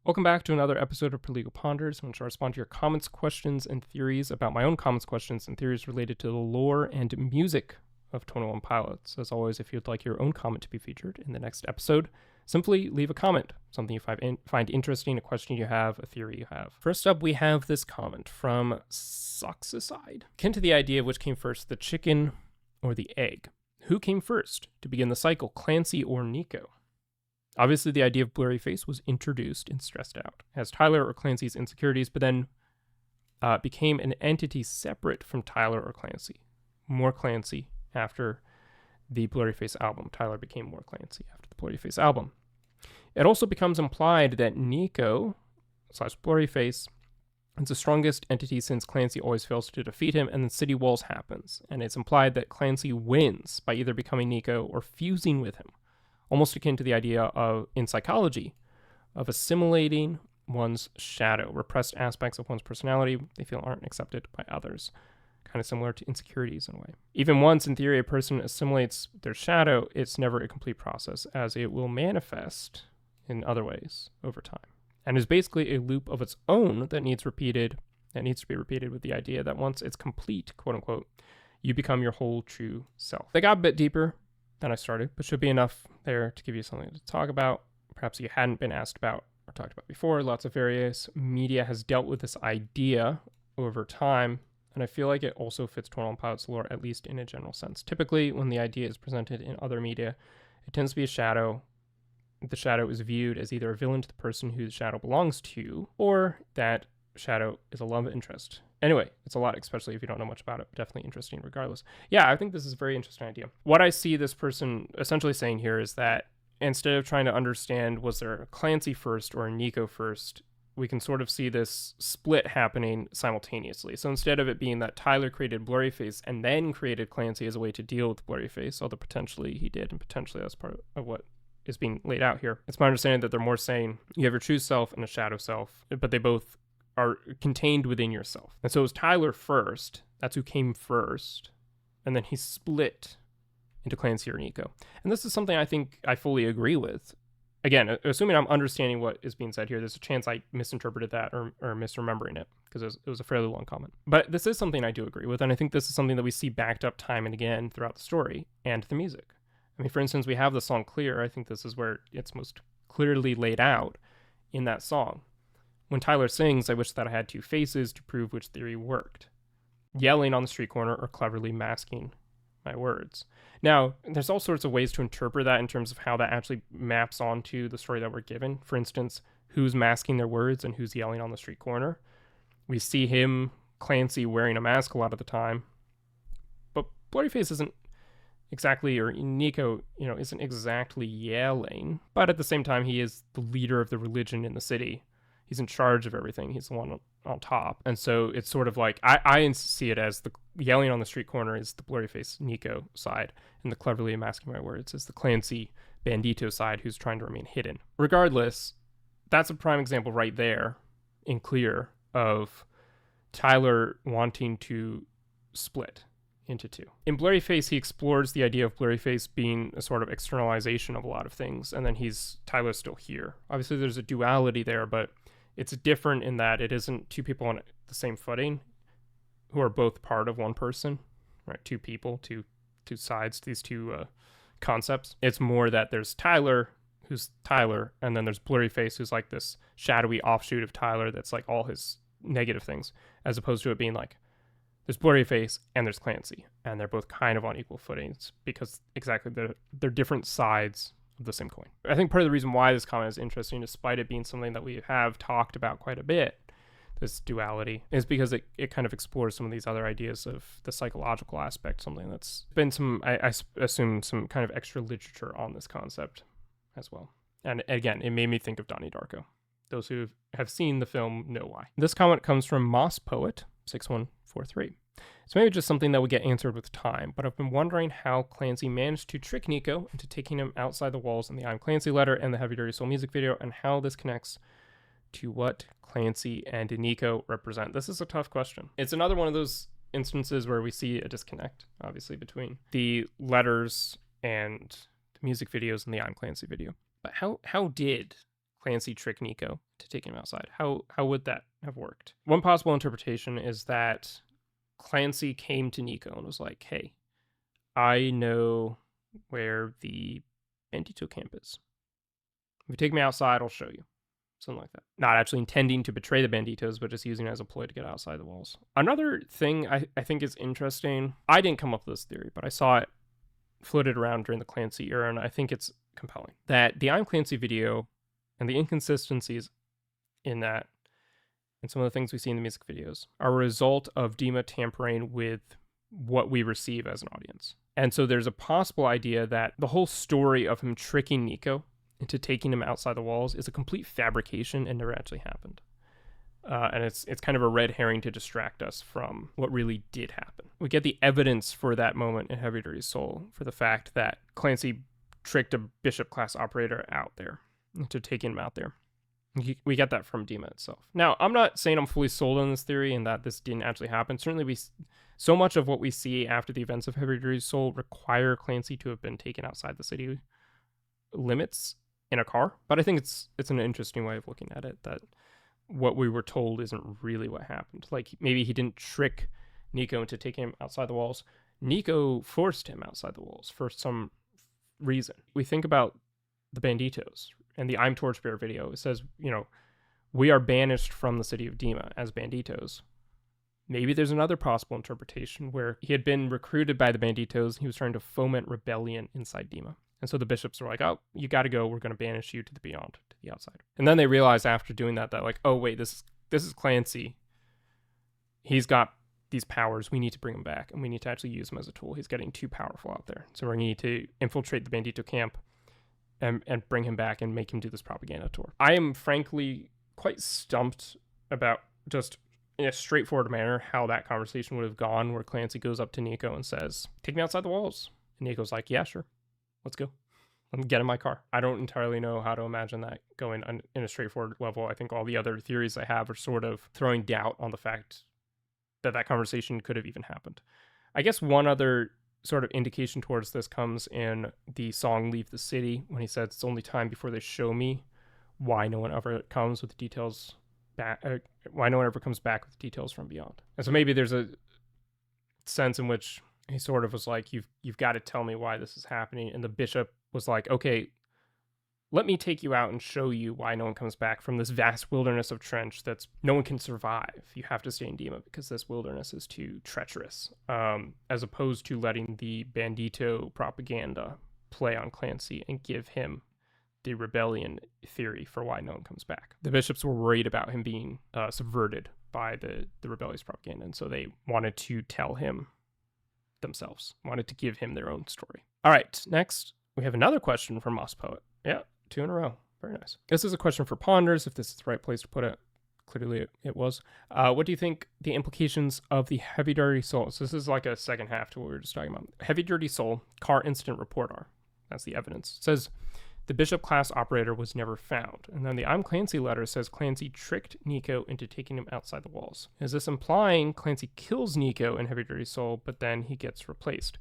Welcome back to another episode of Perligo Ponders, in which I respond to your comments, questions, and theories about my own comments, questions, and theories related to the lore and music of 21 Pilots. As always, if you'd like your own comment to be featured in the next episode, simply leave a comment, something you find interesting, a question you have, a theory you have. First up, we have this comment from Soxicide. Akin to the idea of which came first, the chicken or the egg. Who came first to begin the cycle, Clancy or Nico? Obviously, the idea of blurry face was introduced and stressed out as Tyler or Clancy's insecurities, but then became an entity separate from Tyler or Clancy. More Clancy after the Blurry Face album. Tyler became more Clancy after the Blurry Face album. It also becomes implied that Nico / Blurry Face is the strongest entity since Clancy always fails to defeat him, and then City Walls happens. And it's implied that Clancy wins by either becoming Nico or fusing with him. Almost akin to the idea of, in psychology, of assimilating one's shadow, repressed aspects of one's personality they feel aren't accepted by others. Kind of similar to insecurities in a way. Even once, in theory, a person assimilates their shadow, it's never a complete process, as it will manifest in other ways over time. And is basically a loop of its own that needs to be repeated with the idea that once it's complete, quote unquote, you become your whole true self. They got a bit deeper than I started, but should be enough there to give you something to talk about. Perhaps you hadn't been asked about or talked about before. Lots of various media has dealt with this idea over time, and I feel like it also fits 21 Pilots lore, at least in a general sense. Typically, when the idea is presented in other media, it tends to be a shadow. The shadow is viewed as either a villain to the person who the shadow belongs to, or that shadow is a love interest. Anyway, it's a lot, especially if you don't know much about it, but definitely interesting regardless. Yeah, I think this is a very interesting idea. What I see this person essentially saying here is that instead of trying to understand was there a Clancy first or a Nico first, we can sort of see this split happening simultaneously. So instead of it being that Tyler created Blurry Face and then created Clancy as a way to deal with Blurry Face, although potentially he did, and potentially that's part of what is being laid out here. It's my understanding that they're more saying you have your true self and a shadow self, but they both are contained within yourself. And so it was Tyler first, that's who came first, and then he split into Clancy or Nico. And this is something I think I fully agree with. Again, assuming I'm understanding what is being said here, there's a chance I misinterpreted that or misremembering it, because it was a fairly long comment. But this is something I do agree with, and I think this is something that we see backed up time and again throughout the story and the music. I mean, for instance, we have the song Clear. I think this is where it's most clearly laid out in that song. When Tyler sings, I wish that I had two faces to prove which theory worked. Yelling on the street corner or cleverly masking my words. Now, there's all sorts of ways to interpret that in terms of how that actually maps onto the story that we're given. For instance, who's masking their words and who's yelling on the street corner. We see him, Clancy, wearing a mask a lot of the time. But Blurryface isn't exactly, or Nico, isn't exactly yelling. But at the same time, he is the leader of the religion in the city. He's in charge of everything. He's the one on top. And so it's sort of like, I see it as the yelling on the street corner is the Blurry Face Nico side, and the cleverly masking my words is the Clancy Bandito side who's trying to remain hidden. Regardless, that's a prime example right there in Clear of Tyler wanting to split into two. In Blurry Face, he explores the idea of Blurry Face being a sort of externalization of a lot of things, and then Tyler's still here. Obviously, there's a duality there, but it's different in that it isn't two people on the same footing who are both part of one person, right? Two people, two sides to these two concepts. It's more that there's Tyler, who's Tyler, and then there's Blurry Face, who's like this shadowy offshoot of Tyler that's like all his negative things, as opposed to it being like there's Blurry Face and there's Clancy, and they're both kind of on equal footings because exactly they're different sides of the same coin. I think part of the reason why this comment is interesting, despite it being something that we have talked about quite a bit, this duality, is because it kind of explores some of these other ideas of the psychological aspect, something that's been I assume some kind of extra literature on this concept as well. And again, it made me think of Donnie Darko. Those who have seen the film know why. This comment comes from Moss Poet 6143. It's maybe just something that would get answered with time, but I've been wondering how Clancy managed to trick Nico into taking him outside the walls in the I'm Clancy letter and the Heavy Dirty Soul music video, and how this connects to what Clancy and Nico represent. This is a tough question. It's another one of those instances where we see a disconnect, obviously, between the letters and the music videos and the I'm Clancy video. But how did Clancy trick Nico to take him outside? How would that have worked? One possible interpretation is that Clancy came to Nico and was like, hey, I know where the Bandito camp is. If you take me outside, I'll show you. Something like that. Not actually intending to betray the Banditos, but just using it as a ploy to get outside the walls. Another thing I think is interesting, I didn't come up with this theory, but I saw it floated around during the Clancy era, and I think it's compelling. That the I'm Clancy video and the inconsistencies in that, and some of the things we see in the music videos, are a result of Dema tampering with what we receive as an audience. And so there's a possible idea that the whole story of him tricking Nico into taking him outside the walls is a complete fabrication and never actually happened. And it's kind of a red herring to distract us from what really did happen. We get the evidence for that moment in Heavy Dirty Soul for the fact that Clancy tricked a Bishop class operator out there to take him out there. We get that from Dema itself. Now, I'm not saying I'm fully sold on this theory and that this didn't actually happen. Certainly, so much of what we see after the events of Heavy Dirty Soul require Clancy to have been taken outside the city limits in a car. But I think it's an interesting way of looking at it, that what we were told isn't really what happened. Like, maybe he didn't trick Nico into taking him outside the walls. Nico forced him outside the walls for some reason. We think about the Banditos and the I'm Torchbearer video. It says, we are banished from the city of Dema as Banditos. Maybe there's another possible interpretation where he had been recruited by the Banditos. He was trying to foment rebellion inside Dema. And so the bishops were like, oh, you got to go. We're going to banish you to the beyond, to the outside. And then they realized after doing that, like, oh, wait, this is Clancy. He's got these powers. We need to bring him back, and we need to actually use him as a tool. He's getting too powerful out there. So we need to infiltrate the Bandito camp and bring him back and make him do this propaganda tour. I am frankly quite stumped about, just in a straightforward manner, how that conversation would have gone, where Clancy goes up to Nico and says, take me outside the walls. And Nico's like, yeah, sure. Let's go. Let me get in my car. I don't entirely know how to imagine that going in a straightforward level. I think all the other theories I have are sort of throwing doubt on the fact that conversation could have even happened. I guess one other sort of indication towards this comes in the song Leave the City, when he says it's only time before they show me why no one ever comes with the details back, why no one ever comes back with details from beyond. And so maybe there's a sense in which he sort of was like, you've got to tell me why this is happening. And the bishop was like, okay, let me take you out and show you why no one comes back from this vast wilderness of trench that's no one can survive. You have to stay in Dema because this wilderness is too treacherous, as opposed to letting the Bandito propaganda play on Clancy and give him the rebellion theory for why no one comes back. The bishops were worried about him being subverted by the rebellious propaganda, and so they wanted to tell him themselves, wanted to give him their own story. All right, next we have another question from Moss Poet. Yeah, 2 in a row. Very nice. This is a question for Ponders, if this is the right place to put it. Clearly it was. What do you think the implications of the Heavy Dirty Soul, so this is like a second half to what we were just talking about, Heavy Dirty Soul car incident report are? That's the evidence. It says the Bishop class operator was never found. And then the I'm Clancy letter says Clancy tricked Nico into taking him outside the walls. Is this implying Clancy kills Nico in Heavy Dirty Soul, but then he gets replaced?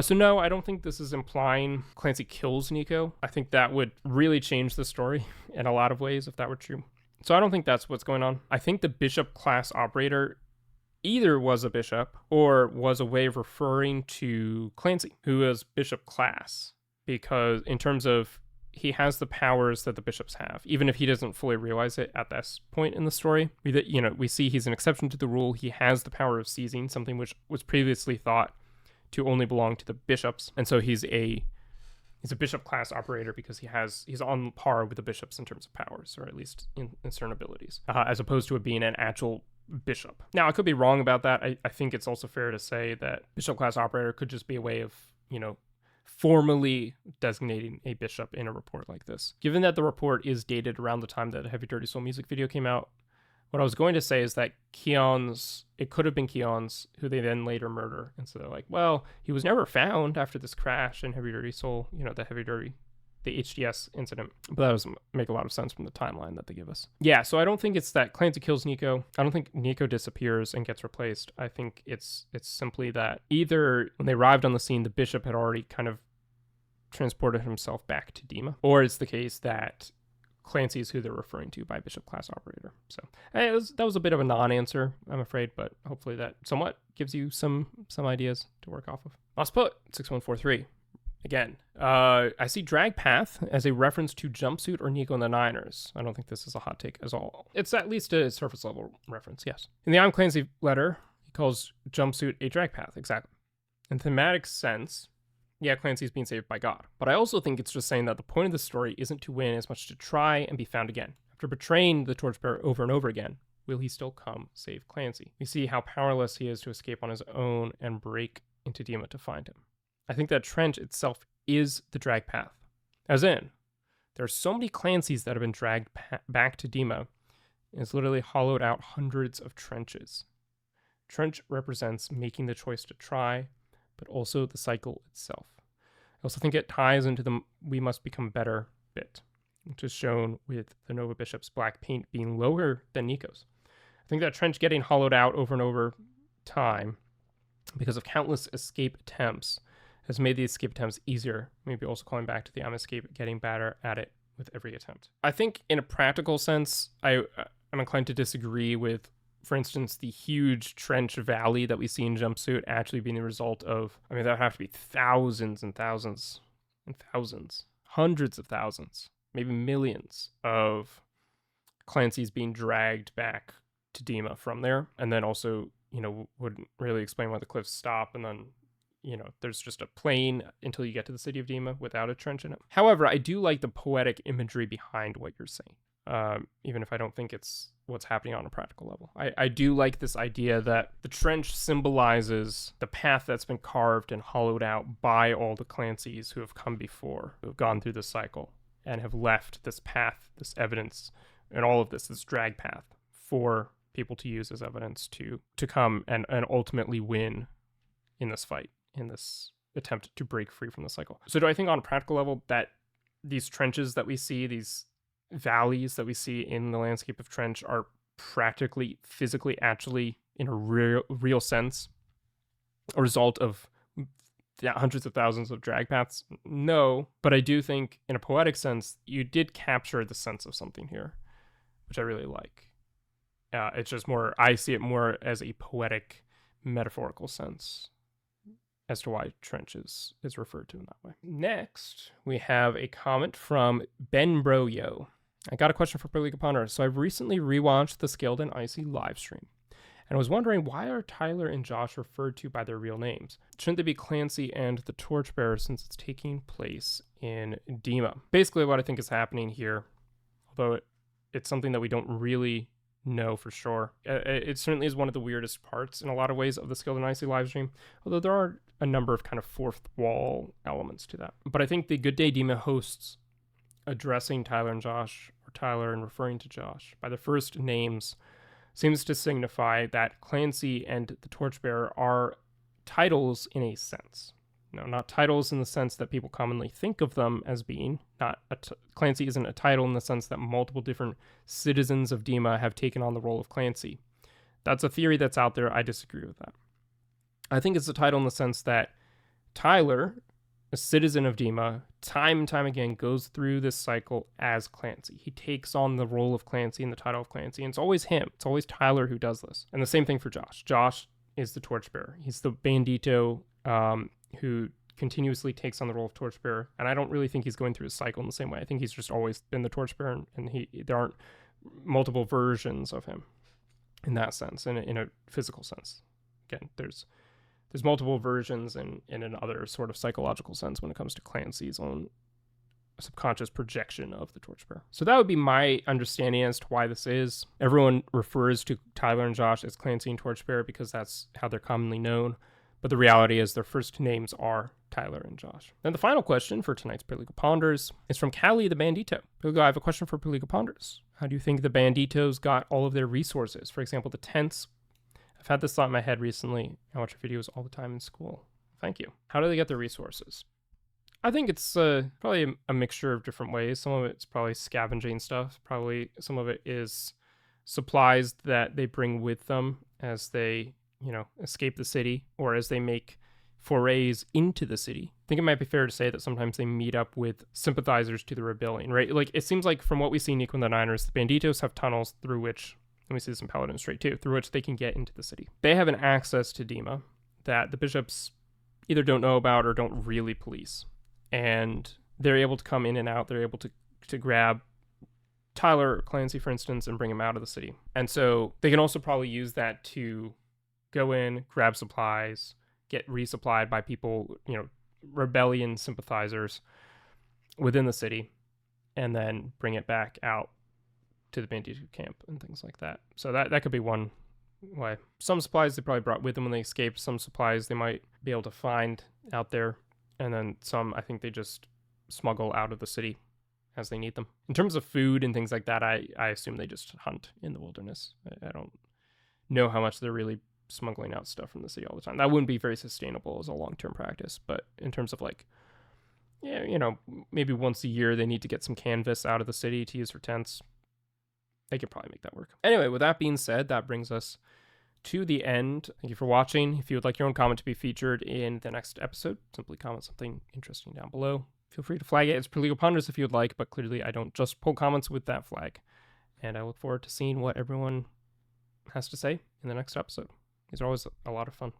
So no, I don't think this is implying Clancy kills Nico. I think that would really change the story in a lot of ways if that were true. So I don't think that's what's going on. I think the Bishop class operator either was a bishop or was a way of referring to Clancy, who is Bishop class, because in terms of he has the powers that the bishops have, even if he doesn't fully realize it at this point in the story. We see he's an exception to the rule. He has the power of seizing, something which was previously thought to only belong to the bishops, and so he's a bishop class operator because he's on par with the bishops in terms of powers, or at least in certain abilities, as opposed to it being an actual bishop. Now, I could be wrong about that. I think it's also fair to say that bishop class operator could just be a way of formally designating a bishop in a report like this. Given that the report is dated around the time that Heavy Dirty Soul music video came out, what I was going to say is that it could have been Keon's, who they then later murder. And so they're like, well, he was never found after this crash in Heavy Dirty Soul, the HDS incident. But that doesn't make a lot of sense from the timeline that they give us. Yeah, so I don't think it's that Clancy kills Nico. I don't think Nico disappears and gets replaced. I think it's simply that either when they arrived on the scene, the bishop had already kind of transported himself back to Dema, or it's the case that Clancy is who they're referring to by bishop class operator. So that was a bit of a non-answer, I'm afraid, but hopefully that somewhat gives you some ideas to work off of. Let's put 6143. Again, I see drag path as a reference to Jumpsuit or Nico and the Niners. I don't think this is a hot take at all. It's at least a surface level reference, yes. In the I'm Clancy letter, he calls Jumpsuit a drag path, exactly. In thematic sense, yeah, Clancy's being saved by God. But I also think it's just saying that the point of the story isn't to win as much to try and be found again. After betraying the Torchbearer over and over again, will he still come save Clancy? We see how powerless he is to escape on his own and break into Dema to find him. I think that trench itself is the drag path. As in, there are so many Clancys that have been dragged back to Dema. It's literally hollowed out hundreds of trenches. Trench represents making the choice to try, but also the cycle itself. I also think it ties into the we must become better bit, which is shown with the Nova Bishop's black paint being lower than Nico's. I think that trench getting hollowed out over and over time because of countless escape attempts has made the escape attempts easier, maybe also calling back to the I'm escape, getting better at it with every attempt. I think in a practical sense, I'm inclined to disagree with, for instance, the huge trench valley that we see in Jumpsuit actually being the result of, I mean, that would have to be thousands and thousands and thousands, hundreds of thousands, maybe millions of Clancy's being dragged back to Dema from there. And then also, wouldn't really explain why the cliffs stop and then there's just a plain until you get to the city of Dema without a trench in it. However, I do like the poetic imagery behind what you're saying, even if I don't think it's what's happening on a practical level. I do like this idea that the trench symbolizes the path that's been carved and hollowed out by all the Clancys who have come before, who have gone through this cycle and have left this path, this evidence, and all of this drag path for people to use as evidence to come and ultimately win in this fight, in this attempt to break free from the cycle. So do I think on a practical level that these trenches that we see, these valleys that we see in the landscape of trench are practically, physically, actually, in a real sense, a result of hundreds of thousands of drag paths? No, but I do think in a poetic sense, you did capture the sense of something here, which I really like. It's just more, I see it more as a poetic, metaphorical sense as to why trench is referred to in that way. Next, we have a comment from Ben Broyo. I got a question for Perligo Ponders. So I've recently rewatched the Scaled and Icy live stream, and I was wondering, why are Tyler and Josh referred to by their real names? Shouldn't they be Clancy and the Torchbearer since it's taking place in Dema? Basically, what I think is happening here, although it's something that we don't really know for sure, it certainly is one of the weirdest parts in a lot of ways of the Scaled and Icy live stream, although there are a number of kind of fourth wall elements to that. But I think the Good Day Dema hosts addressing Tyler and Josh, or Tyler and referring to Josh by their first names, seems to signify that Clancy and the Torchbearer are titles in a sense. No, not titles in the sense that people commonly think of them as being. Clancy isn't a title in the sense that multiple different citizens of Dema have taken on the role of Clancy. That's a theory that's out there. I disagree with that. I think it's a title in the sense that Tyler, a citizen of Dema, time and time again goes through this cycle as Clancy. He takes on the role of Clancy and the title of Clancy, and it's always him. It's always Tyler who does this. And the same thing for Josh. Josh is the Torchbearer. He's the Bandito who continuously takes on the role of Torchbearer, and I don't really think he's going through his cycle in the same way. I think he's just always been the Torchbearer, and there aren't multiple versions of him in that sense, in a physical sense. Again, there's multiple versions in another sort of psychological sense when it comes to Clancy's own subconscious projection of the Torchbearer. So that would be my understanding as to why this is. Everyone refers to Tyler and Josh as Clancy and Torchbearer because that's how they're commonly known. But the reality is their first names are Tyler and Josh. Then the final question for tonight's Perligo Ponders is from Callie the Bandito. Perligo, I have a question for Perligo Ponders. How do you think the Banditos got all of their resources? For example, the tents. I've had this thought in my head recently. I watch videos all the time in school. Thank you. How do they get their resources? I think it's probably a mixture of different ways. Some of it's probably scavenging stuff. Probably some of it is supplies that they bring with them as they escape the city, or as they make forays into the city. think it might be fair to say that sometimes they meet up with sympathizers to the rebellion, right? Like, it seems like from what we see Nico and the Niners, the Banditos have tunnels through which, and we see this in Paladin Strait too, through which they can get into the city. They have an access to Dema that the bishops either don't know about or don't really police. And they're able to come in and out. They're able to grab Tyler or Clancy, for instance, and bring him out of the city. And so they can also probably use that to go in, grab supplies, get resupplied by people, rebellion sympathizers within the city, and then bring it back out to the Bandito camp and things like that. So that could be one way. Some supplies they probably brought with them when they escaped. Some supplies they might be able to find out there. And then some, I think they just smuggle out of the city as they need them. In terms of food and things like that, I assume they just hunt in the wilderness. I don't know how much they're really smuggling out stuff from the city all the time. That wouldn't be very sustainable as a long-term practice. But in terms of like, maybe once a year they need to get some canvas out of the city to use for tents. They could probably make that work. Anyway, with that being said, that brings us to the end. Thank you for watching. If you would like your own comment to be featured in the next episode, simply comment something interesting down below. Feel free to flag it as Perligo Ponders if you would like, but clearly I don't just pull comments with that flag. And I look forward to seeing what everyone has to say in the next episode. These are always a lot of fun.